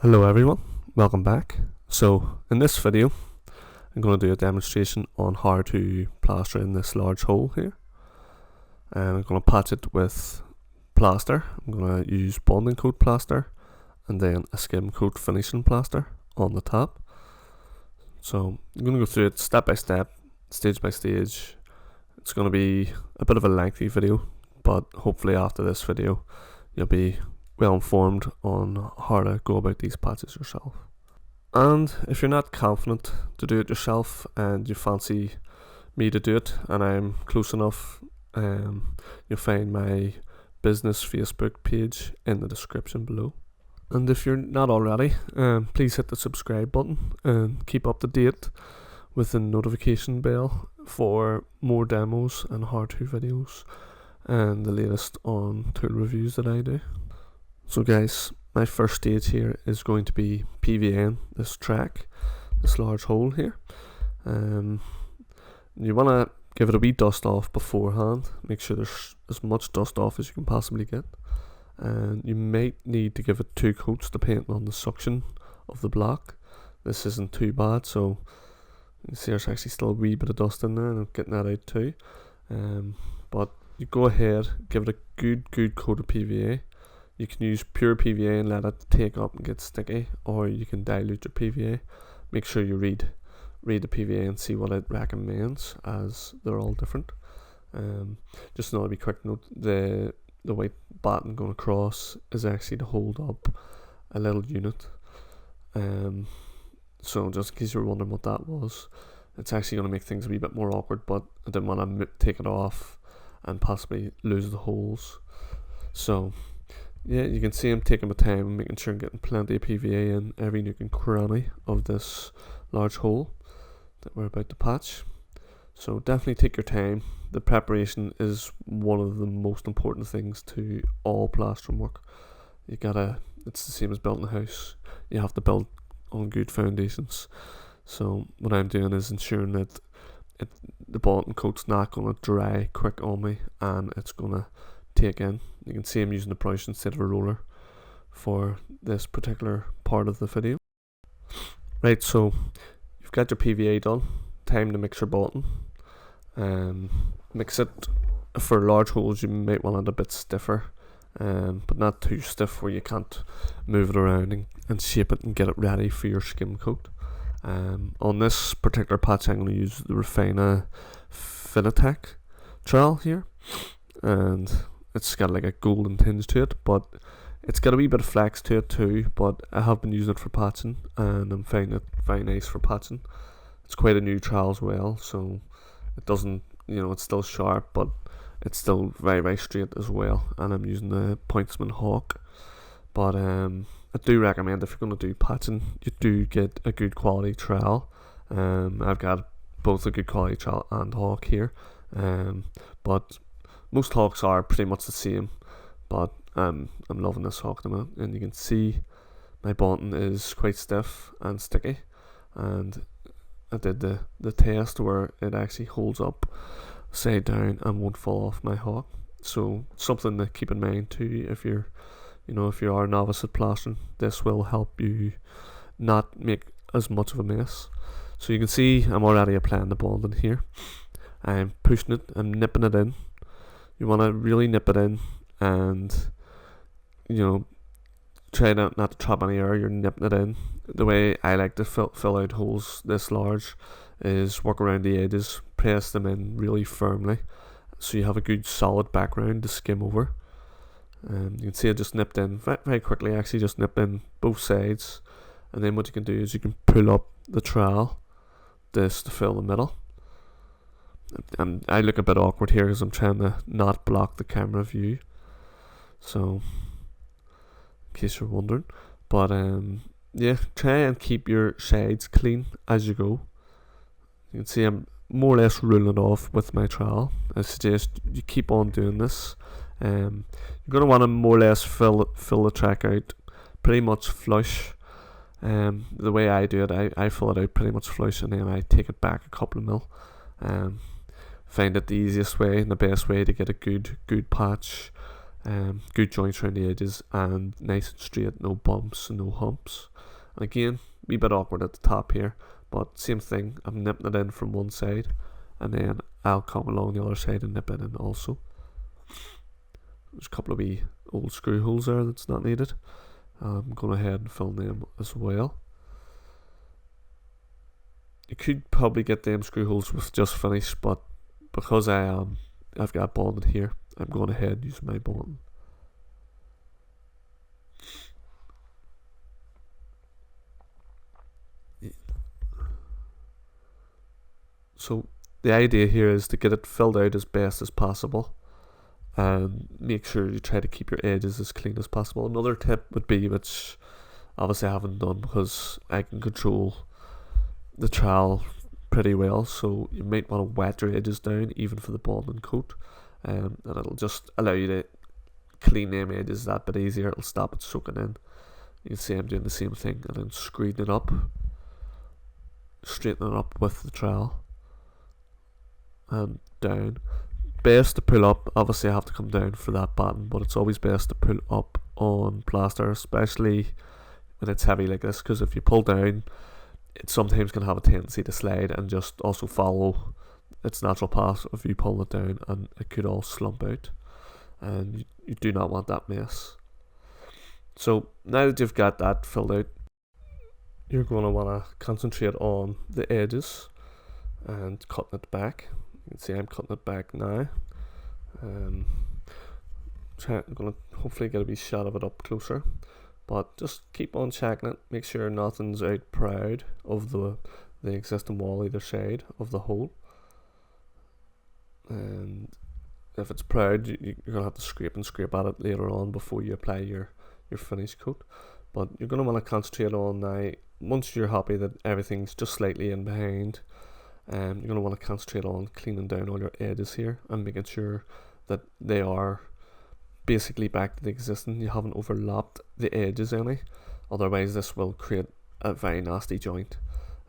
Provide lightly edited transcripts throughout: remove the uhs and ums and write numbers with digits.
Hello everyone, welcome back. So in this video I'm going to do a demonstration on how to plaster in this large hole here. And I'm going to patch it with plaster. I'm going to use bonding coat plaster and then a skim coat finishing plaster on the top. So I'm going to go through it step by step, stage by stage. It's going to be a bit of a lengthy video, but hopefully after this video you'll be well informed on how to go about these patches yourself. And if you're not confident to do it yourself and you fancy me to do it and I'm close enough, you'll find my business Facebook page in the description below. And if you're not already, please hit the subscribe button and keep up to date with the notification bell for more demos and how-to videos and the latest on tool reviews that I do. So guys, my first stage here is going to be PVAing this track, this large hole here. You want to give it a wee dust off beforehand, make sure there's as much dust off as you can possibly get. And you might need to give it 2 coats depending on the suction of the block. This isn't too bad, so you can see there's actually still a wee bit of dust in there and I'm getting that out too. But you go ahead, give it a good coat of PVA. You can use pure PVA and let it take up and get sticky, or you can dilute your PVA. Make sure you read the PVA and see what it recommends, as they're all different. Just another wee quick note, the white button going across is actually to hold up a little unit. So just in case you were wondering what that was, it's actually going to make things a wee bit more awkward, but I didn't want to take it off and possibly lose the holes. So yeah, you can see I'm taking my time and making sure I'm getting plenty of PVA in every nook and cranny of this large hole that we're about to patch. So definitely take your time. The preparation is one of the most important things to all plastering work. It's the same as building a house. You have to build on good foundations. So what I'm doing is ensuring that the bonding coat's not going to dry quick on me and it's going to take in. You can see I'm using a brush instead of a roller for this particular part of the video. Right, so you've got your PVA done. Time to mix your bonding. Mix it for large holes. You might want it a bit stiffer, but not too stiff where you can't move it around and shape it and get it ready for your skim coat. On this particular patch, I'm going to use the Refina Finitech trowel here, and it's got like a golden tinge to it, but it's got a wee bit of flex to it too. But I have been using it for patching and I'm finding it very nice for patching. It's quite a new trowel as well, so it doesn't, it's still sharp, but it's still very straight as well. And I'm using the Pointsman Hawk. But I do recommend, if you're going to do patching, you do get a good quality trowel. I've got both a good quality trowel and Hawk here, but most Hawks are pretty much the same, but I'm loving this Hawk at the moment. And you can see my bonding is quite stiff and sticky, and I did the test where it actually holds up side down and won't fall off my Hawk. So something to keep in mind too, if you are a novice at plastering, this will help you not make as much of a mess. So you can see I'm already applying the bonding here. I'm pushing it, I'm nipping it in. You want to really nip it in and, try not to trap any air. You're nipping it in. The way I like to fill out holes this large is work around the edges, press them in really firmly so you have a good solid background to skim over. You can see I just nipped in very quickly. I actually just nipped in both sides, and then what you can do is you can pull up the trowel this to fill the middle. I look a bit awkward here because I'm trying to not block the camera view, so in case you're wondering. But yeah, try and keep your sides clean as you go. You can see I'm more or less ruling it off with my trowel. I suggest you keep on doing this. You're going to want to more or less fill the track out pretty much flush. The way I do it, I fill it out pretty much flush and then I take it back a couple of mil. Find it the easiest way and the best way to get a good patch good joints around the edges, and nice and straight, no bumps and no humps. And again, wee bit awkward at the top here, but same thing, I'm nipping it in from one side, and then I'll come along the other side and nip it in also. There's a couple of wee old screw holes there that's not needed. I'm going ahead and fill them as well. You could probably get them screw holes with just finish, but because I've got bonded here, I'm going ahead and use my bonding. So the idea here is to get it filled out as best as possible, and make sure you try to keep your edges as clean as possible. Another tip would be, which obviously I haven't done because I can control the trowel pretty well, so you might want to wet your edges down even for the bonding coat, and it'll just allow you to clean them edges that bit easier. It'll stop it soaking in. You can see I'm doing the same thing, and then screwing it up, straightening it up with the trowel and down. Best to pull up, obviously I have to come down for that button, but it's always best to pull up on plaster, especially when it's heavy like this, because if you pull down, it sometimes can have a tendency to slide and just also follow its natural path of you pulling it down, and it could all slump out, and you do not want that mess. So now that you've got that filled out, you're going to want to concentrate on the edges and cutting it back. You can see I'm cutting it back now. I'm going to hopefully get a wee shot of it up closer, but just keep on checking it. Make sure nothing's out proud of the existing wall either side of the hole, and if it's proud, you're going to have to scrape at it later on before you apply your finish coat. But you're going to want to concentrate on now, once you're happy that everything's just slightly in behind, you're going to want to concentrate on cleaning down all your edges here and making sure that they are basically back to the existing. You haven't overlapped the edges any, otherwise this will create a very nasty joint.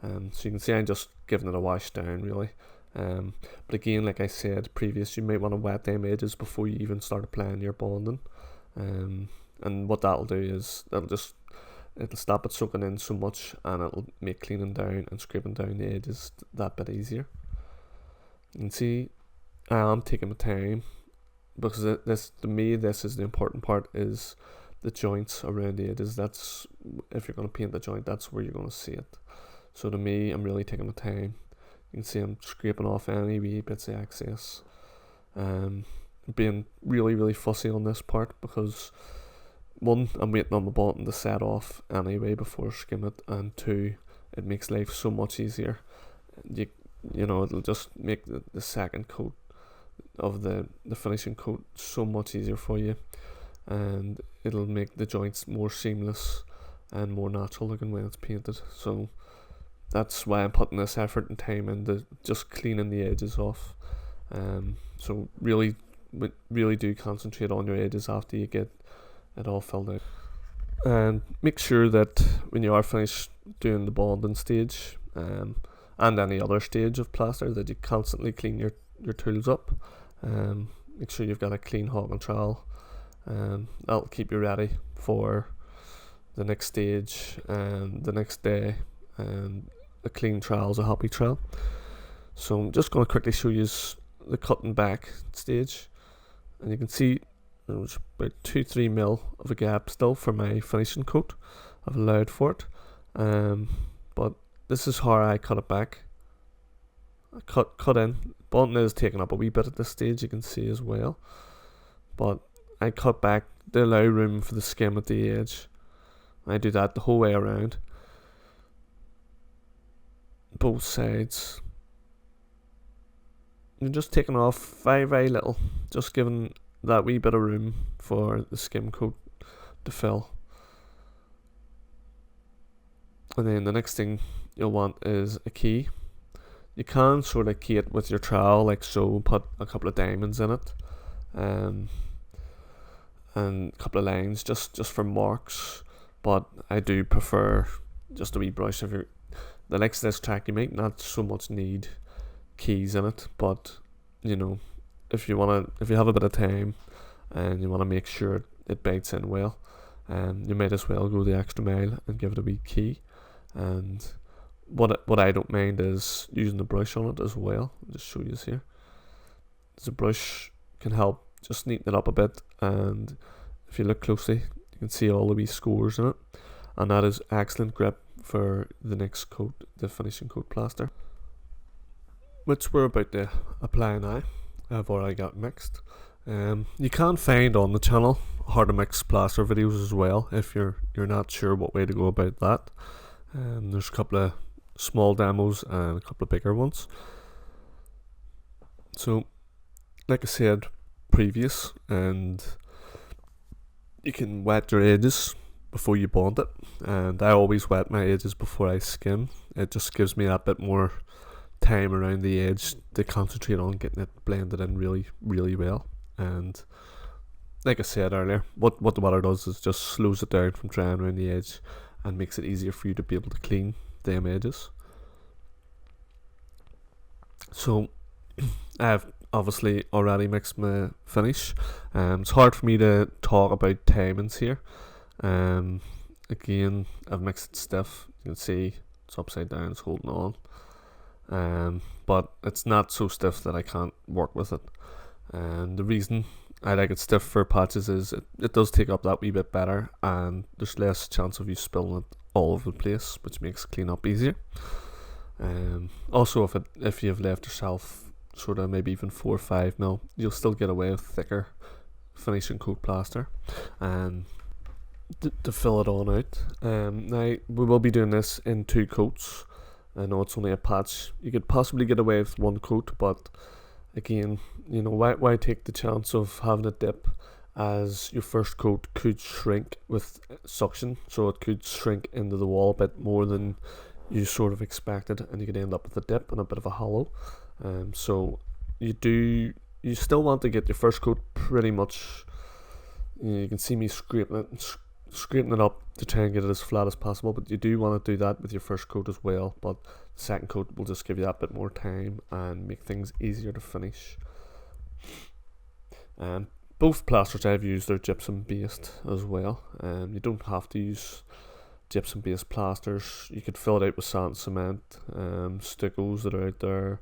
So you can see I'm just giving it a wash down really. But again, like I said previous, you might want to wet them edges before you even start applying your bonding. And what that'll do is it'll stop it soaking in so much, and it'll make cleaning down and scraping down the edges that bit easier. You can see I am taking my time, because this to me, this is the important part, is the joints around the edges. That's, if you're going to paint the joint, that's where you're going to see it. So to me, I'm really taking my time. You can see I'm scraping off any wee bits of excess. Being really fussy on this part, because one, I'm waiting on my bottom to set off anyway before I skim it, and two, it makes life so much easier. You know, it'll just make the second coat of the finishing coat so much easier for you, and it'll make the joints more seamless and more natural looking when it's painted. So that's why I'm putting this effort and time into just cleaning the edges off. So really do concentrate on your edges after you get it all filled out, and make sure that when you are finished doing the bonding stage, and any other stage of plaster, that you constantly clean your tools up. Make sure you've got a clean hog and trowel, and that'll keep you ready for the next stage and the next day. And a clean trowel is a happy trowel. So I'm just going to quickly show you the cutting back stage, and you can see there's about 2-3 mil of a gap still for my finishing coat. I've allowed for it, but this is how I cut it back. I cut in. Bonding is taking up a wee bit at this stage, you can see as well, but I cut back to allow room for the skim at the edge. I do that the whole way around, both sides. You're just taking off very little, just giving that wee bit of room for the skim coat to fill. And then the next thing you'll want is a key. You can sort of key it with your trowel like so, put a couple of diamonds in it, and a couple of lines just for marks, but I do prefer just a wee brush. If you're the likes of this track, you might not so much need keys in it, but you know, if you have a bit of time and you want to make sure it bites in well. You might as well go the extra mile and give it a wee key. And what I don't mind is using the brush on it as well. I'll just show you this here. The brush can help just neaten it up a bit, and if you look closely you can see all the wee scores in it, and that is excellent grip for the next coat, the finishing coat plaster, which we're about to apply now. I've already got mixed. You can find on the channel how to mix plaster videos as well if you're not sure what way to go about that. There's a couple of small demos and a couple of bigger ones. So like I said previous, and you can wet your edges before you bond it, and I always wet my edges before I skim. It just gives me that bit more time around the edge to concentrate on getting it blended in really well. And like I said earlier, what the water does is just slows it down from drying around the edge and makes it easier for you to be able to clean them edges. So I've obviously already mixed my finish. It's hard for me to talk about timings here. Again, I've mixed it stiff. You can see it's upside down, it's holding on. But it's not so stiff that I can't work with it. And the reason I like it stiff for patches is it does take up that wee bit better, and there's less chance of you spilling it all over the place, which makes clean up easier. Also, if you've left yourself sort of maybe even 4 or 5 mil, you'll still get away with thicker finishing coat plaster and to fill it on out. Now we will be doing this in 2 coats. I know it's only a patch. You could possibly get away with 1 coat, but again, you know, why take the chance of having it dip, as your first coat could shrink with suction, so it could shrink into the wall a bit more than you sort of expected, and you could end up with a dip and a bit of a hollow. So you still want to get your first coat pretty much, you can see me scraping it up to try and get it as flat as possible, but you do want to do that with your first coat as well. But the second coat will just give you that bit more time and make things easier to finish. Both plasters I've used are gypsum based as well. You don't have to use gypsum based plasters. You could fill it out with sand, cement, stuccos that are out there,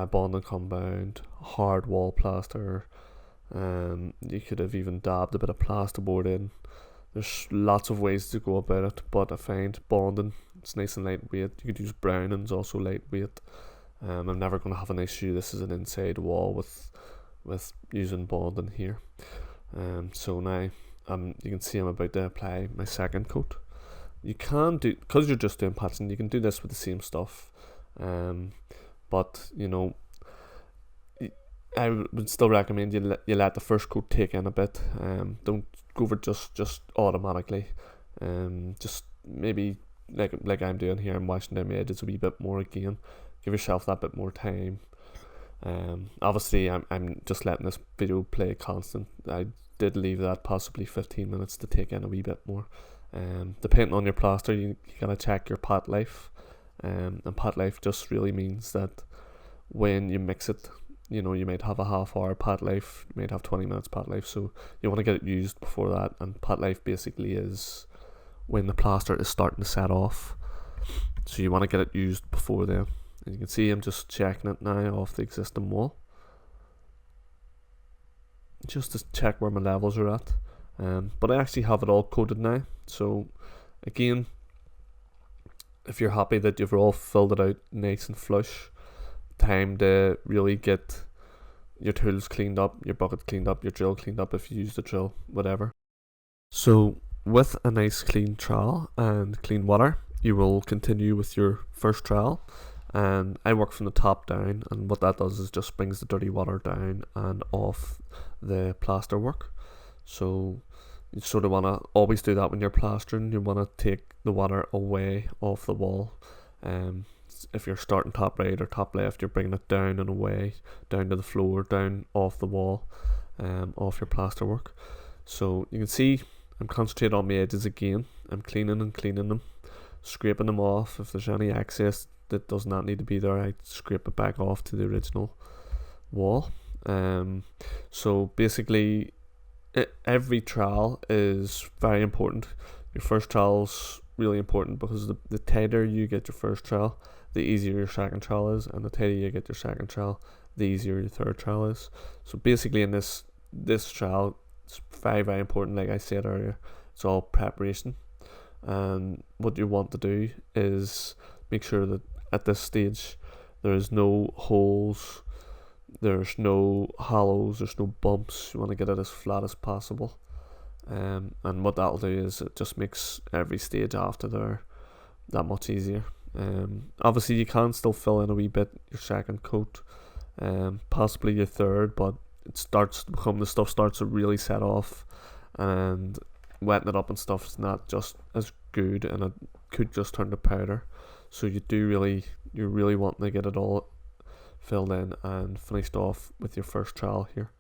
bond and compound, hard wall plaster. You could have even dabbed a bit of plasterboard in. There's lots of ways to go about it, but I find bonding, it's nice and lightweight. You could use browning's also lightweight. I'm never going to have an issue. This is an inside wall with using bonding here. So now you can see I'm about to apply my second coat. You can do, because you're just doing patching, you can do this with the same stuff. But you know, I would still recommend you let the first coat take in a bit. Don't go over just automatically. Just maybe like I'm doing here, I'm washing down my edges a wee bit more again. Give yourself that bit more time. Obviously I'm just letting this video play constant. I did leave that possibly 15 minutes to take in a wee bit more. Depending on your plaster, you gotta check your pot life. And pot life just really means that when you mix it, you know, you might have a half-hour pot life, you might have 20 minutes pot life, so you want to get it used before that. And pot life basically is when the plaster is starting to set off, so you want to get it used before then. And you can see I'm just checking it now off the existing wall, just to check where my levels are at. But I actually have it all coated now, so again, if you're happy that you've all filled it out nice and flush, time to really get your tools cleaned up, your bucket cleaned up, your drill cleaned up if you use the drill, whatever. So with a nice clean trowel and clean water, you will continue with your first trowel. And I work from the top down, and what that does is just brings the dirty water down and off the plaster work. So you sort of want to always do that when you're plastering. You want to take the water away off the wall. If you're starting top right or top left, you're bringing it down and away, down to the floor, down off the wall, off your plaster work. So you can see I'm concentrating on my edges again. I'm cleaning them, scraping them off. If there's any excess that does not need to be there, I scrape it back off to the original wall. So basically every trowel is very important. Your first trowel's really important because the tighter you get your first trowel, the easier your second trowel is, and the tighter you get your second trowel, the easier your third trowel is. So basically in this trowel, it's very, very important. Like I said earlier, it's all preparation. And what you want to do is make sure that at this stage there's no holes, there's no hollows, there's no bumps. You want to get it as flat as possible. And what that'll do is it just makes every stage after there that much easier. Obviously you can still fill in a wee bit your second coat, possibly your third, but it starts to become, the stuff starts to really set off, and wetting it up and stuff is not just as good, and it could just turn to powder. So you're really wanting to get it all filled in and finished off with your first trowel here.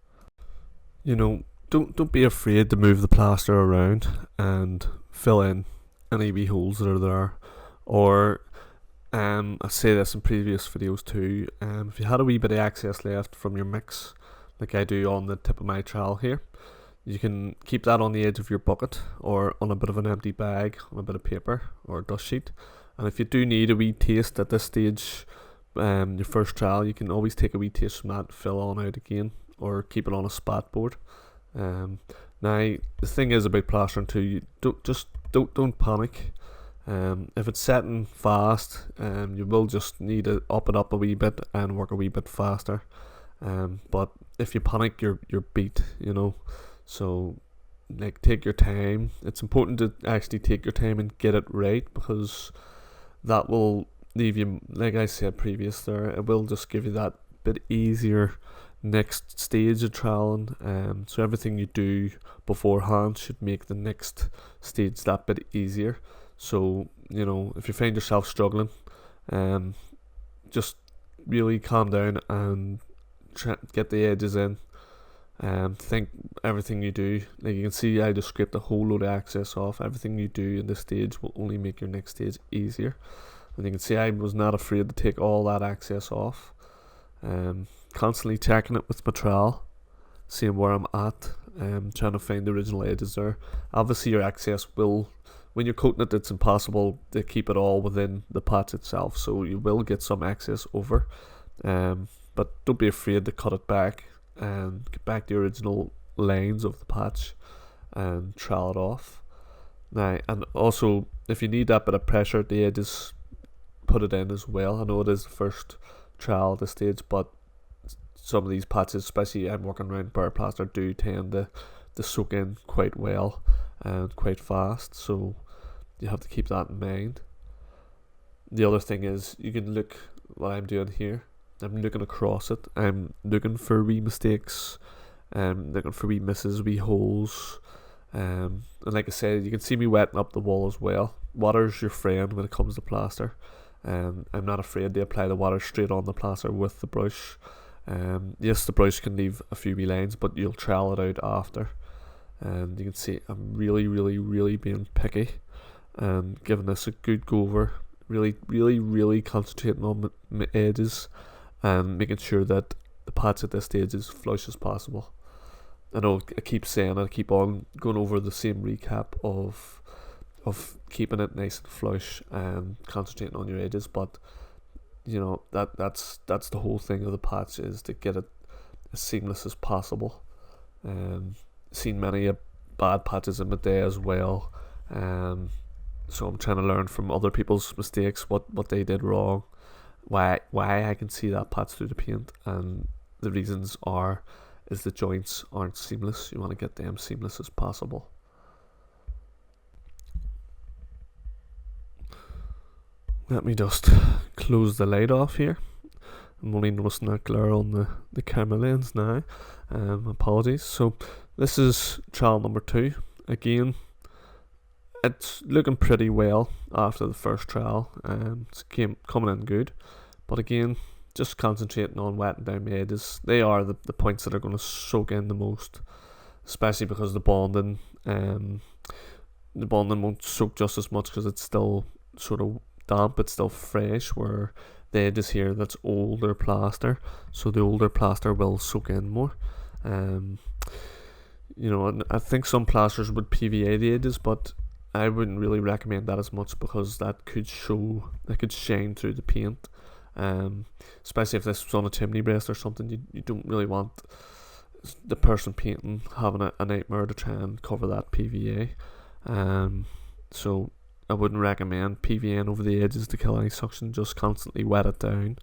Don't be afraid to move the plaster around and fill in any wee holes that are there. Or I say this in previous videos too, if you had a wee bit of excess left from your mix, like I do on the tip of my trowel here, you can keep that on the edge of your bucket or on a bit of an empty bag, on a bit of paper or a dust sheet. And if you do need a wee taste at this stage, your first trowel, you can always take a wee taste from that, fill on out again, or keep it on a spat board. Now the thing is about plastering too, you don't panic. If it's setting fast, you will just need to up it up a wee bit and work a wee bit faster. But if you panic, you're beat. So like, take your time. It's important to actually take your time and get it right, because that will leave you, like I said previous there, it will just give you that bit easier next stage of troweling. So everything you do beforehand should make the next stage that bit easier. So if you find yourself struggling, just really calm down and get the edges in. Think everything you do, like you can see I just scraped a whole load of excess off. Everything you do in this stage will only make your next stage easier. And you can see I was not afraid to take all that excess off. Constantly checking it with my trowel, seeing where I'm at, trying to find the original edges there. Obviously your excess will, when you're coating it, it's impossible to keep it all within the patch itself, so you will get some excess over. But don't be afraid to cut it back and get back the original lines of the patch and trowel it off. Now, and also if you need that bit of pressure at the edges, put it in as well. I know it is the first trowel at this stage, but some of these patches, especially I'm working around bare plaster, do tend to soak in quite well and quite fast, so you have to keep that in mind. The other thing is, you can look what I'm doing here. I'm looking across it. I'm looking for wee mistakes, looking for wee misses, wee holes. And like I said, you can see me wetting up the wall as well. Water's your friend when it comes to plaster. I'm not afraid to apply the water straight on the plaster with the brush. Yes, the brush can leave a few wee lines, but you'll trowel it out after. And you can see I'm really being picky and giving this a good go over. Really concentrating on my edges and making sure that the patch at this stage is flush as possible. I know I keep saying, I keep on going over the same recap of keeping it nice and flush and concentrating on your edges, but that's the whole thing of the patch, is to get it as seamless as possible. Seen many bad patches in my day as well, so I'm trying to learn from other people's mistakes, what they did wrong, why I can see that patch through the paint, and the reasons is the joints aren't seamless. You want to get them seamless as possible. Let me just close the light off here. I'm only noticing that glare on the camera lens now. Apologies. So this is trowel number 2. Again, it's looking pretty well after the first trowel. It's coming in good. But again, just concentrating on wetting down my edges. They are the points that are going to soak in the most, especially because the bonding won't soak just as much because it's still sort of damp, it's still fresh, where the edges here, that's older plaster, so the older plaster will soak in more. You know, and I think some plasters would PVA the edges, but I wouldn't really recommend that as much because that could shine through the paint. Especially if this was on a chimney breast or something, you don't really want the person painting having a nightmare to try and cover that PVA. So I wouldn't recommend PVAing over the edges to kill any suction. Just constantly wet it down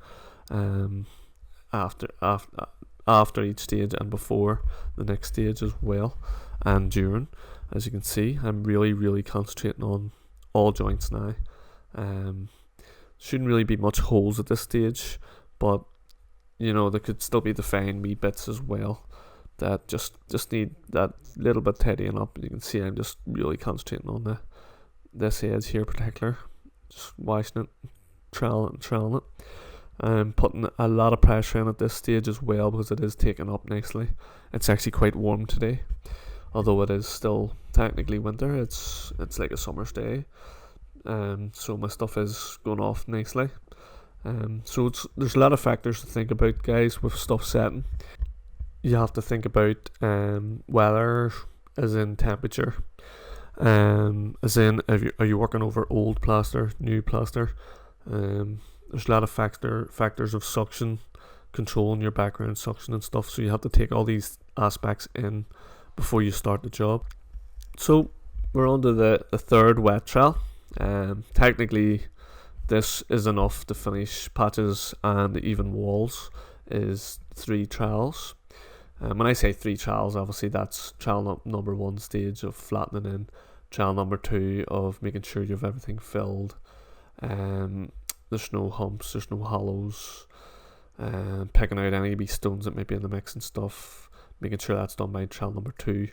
after each stage and before the next stage as well, and during. As you can see, I'm really concentrating on all joints now. Shouldn't really be much holes at this stage, but you know, there could still be the fine wee bits as well that just need that little bit tidying up. You can see I'm just really concentrating on this edge here in particular, just washing it, troweling it. I'm putting a lot of pressure in at this stage as well because it is taking up nicely. It's actually quite warm today, although it is still technically winter. It's like a summer's day. So my stuff is going off nicely. So there's a lot of factors to think about, guys, with stuff setting. You have to think about weather, as in temperature, as in are you working over old plaster, new plaster. There's a lot of factors of suction, controlling your background suction and stuff. So you have to take all these aspects in before you start the job. So we're on to the third wet trowel. Technically, this is enough to finish patches and even walls. Is 3 trowels. When I say 3 trowels, obviously that's trowel number 1 stage of flattening in, trowel number 2 of making sure you have everything filled. There's no humps, there's no hollows. Picking out any wee stones that might be in the mix and stuff, making sure that's done by trowel number 2.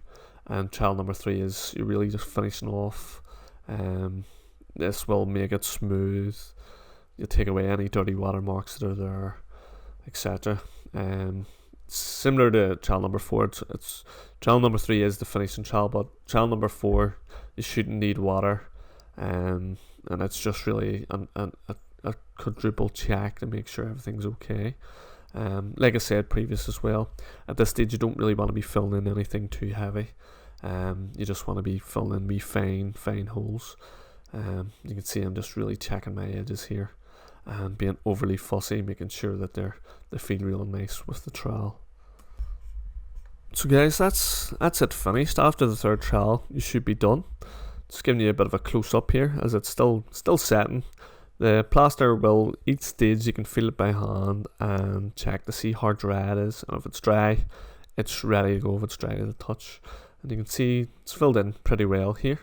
And trowel number 3 is you're really just finishing off. This will make it smooth. You'll take away any dirty watermarks that are there, etc. Similar to trowel number 4, it's trowel number 3 is the finishing trowel, but trowel number 4 you shouldn't need water, and it's just really a quadruple check to make sure everything's okay. Like I said previous as well, at this stage you don't really want to be filling in anything too heavy. You just want to be filling in wee fine holes. You can see I'm just really checking my edges here and being overly fussy, making sure that they feel real nice with the trowel. So guys, that's it finished. After the third trowel you should be done. Just giving you a bit of a close up here as it's still setting. The plaster will, each stage you can feel it by hand and check to see how dry it is, and if it's dry it's ready to go, if it's dry to the touch. And you can see it's filled in pretty well here,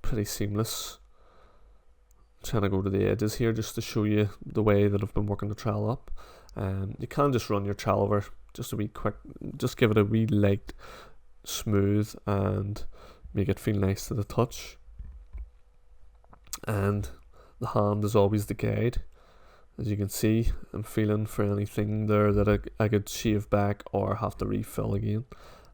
pretty seamless. I'm trying to go to the edges here just to show you the way that I've been working the trowel up. You can just run your trowel over just a wee quick, just give it a wee light smooth and make it feel nice to the touch. And the hand is always the guide. As you can see, I'm feeling for anything there that I could shave back or have to refill again,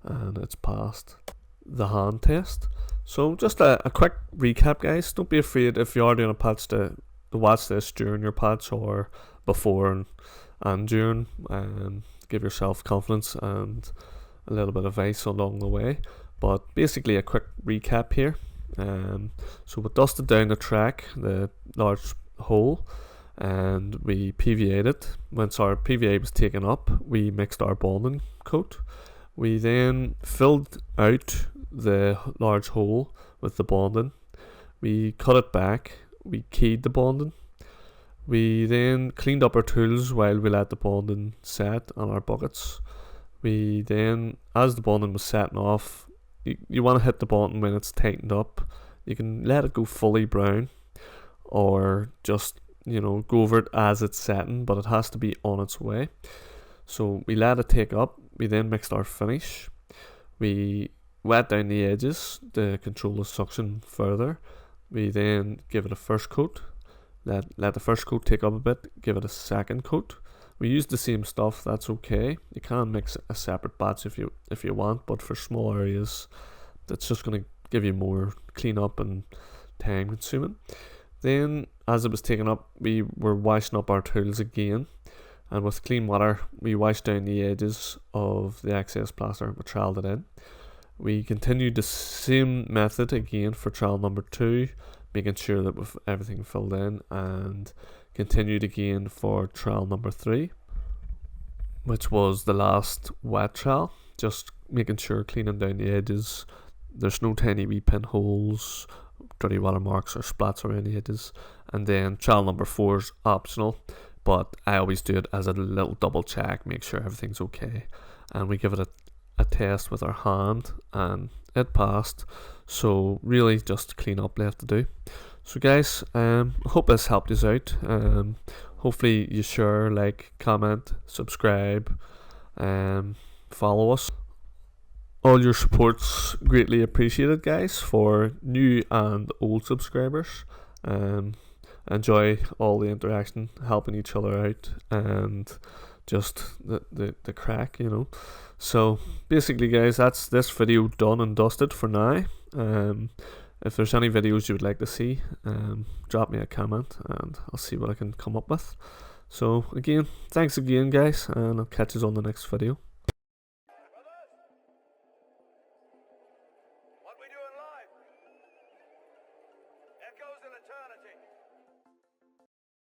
and it's passed the hand test. So just a quick recap, guys. Don't be afraid if you are doing a patch to watch this during your patch or before and during. Give yourself confidence and a little bit of advice along the way. But basically a quick recap here. So we dusted down the track, the large hole, and we PVA'd it. Once our PVA was taken up, we mixed our bonding coat. We then filled out the large hole with the bonding. We cut it back, we keyed the bonding. We then cleaned up our tools while we let the bonding set on our buckets. We then, as the bonding was setting off, you want to hit the bonding when it's tightened up. You can let it go fully brown, or just, go over it as it's setting, but it has to be on its way. So we let it take up. We then mixed our finish. We wet down the edges to control the suction further. We then give it a first coat. Let the first coat take up a bit. Give it a second coat. We use the same stuff. That's okay. You can mix a separate batch if you want, but for small areas, that's just going to give you more cleanup and time consuming. Then, as it was taken up, we were washing up our tools again, and with clean water we washed down the edges of the excess plaster and we troweled it in. We continued the same method again for trowel number 2, making sure that with everything filled in, and continued again for trowel number 3, which was the last wet trowel, just making sure cleaning down the edges, there's no tiny wee pinholes, dirty water marks or splats around the edges. And then trowel number 4 is optional, but I always do it as a little double check, make sure everything's okay, and we give it a test with our hand and it passed. So really just clean up left to do. So guys, hope this helped you out. Hopefully you share, like, comment, subscribe, follow us. All your support's greatly appreciated, guys, for new and old subscribers. Enjoy all the interaction, helping each other out, and just the crack, you know. So basically guys, that's this video done and dusted for now. If there's any videos you would like to see, drop me a comment and I'll see what I can come up with. So again, thanks again guys, and I'll catch you on the next video. What we do in life echoes in eternity.